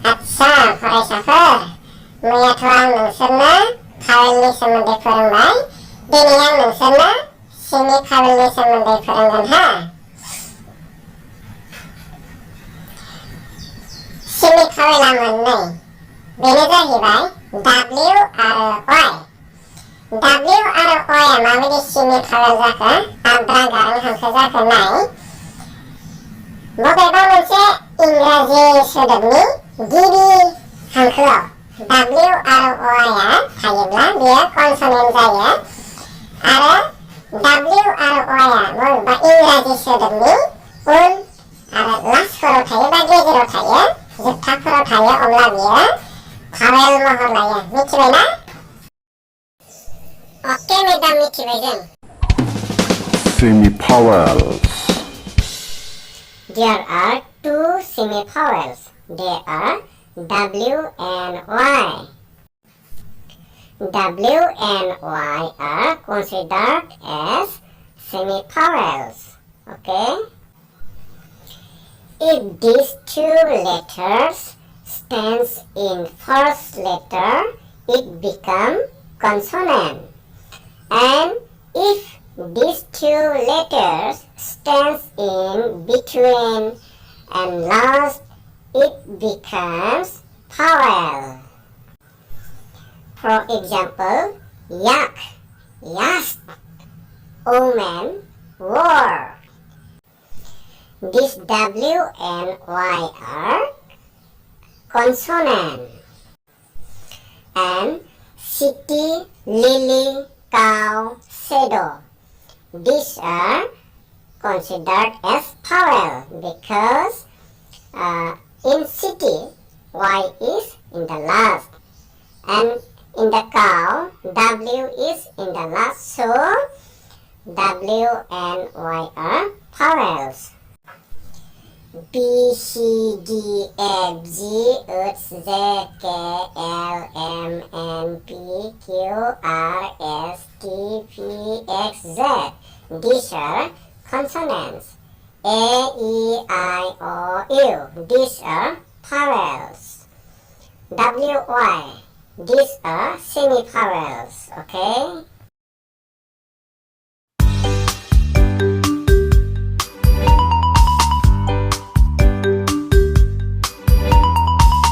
아차, फरायसाफोर मैयाथ' आं नोंसोरनो भावेलनि सोमोन्दै फोरोंबाय दिनै आं नोंसोरनो सेमि भावेलनि सोमोन्दै फोरोंगोन हा सेमि भावेला मोननै बेनो जाहैबाय W आरो Y W आरो Y आ माबायदि सेमि भावेल जाखो आद्रा गारां हांखो जाखो नाय बबेबा मोनसे इंराजि सोदोबनि गिबि हांखोआव W आरो Y आ थायोब्ला बेयो कनसोनेन्ट जायो आरो W आरो Y आ बबेबा इंराजि सोदोबनि उन आरो लास्टफोराव थायो बा गेजेराव थायो जोबथाफोराव थायो अब्ला बेयो भावेल महर लायो मिथिबायना अके मेडाम मिथिबाय जों Semi-vowels. There are two semi-vowels. They are W and Y. W and Y are considered as semi-vowels. Okay? If these two letters stands in first letter, it becomes consonant. And if these two letters stands in between and last, it becomes vowel. For example, yak, yast, omen, war. These W and Y are consonant. And city, lily, cow, shadow. These are considered as vowel because in city Y is in the last and in the cow W is in the last, so W and Y are vowels. B, C, D, F, G, H, Z, K, L, M, N, P, Q, R, S, T, V, X, Z. These are consonants. A, E, I, O, U. These are vowels. W, Y. These are semi-vowels. Okay?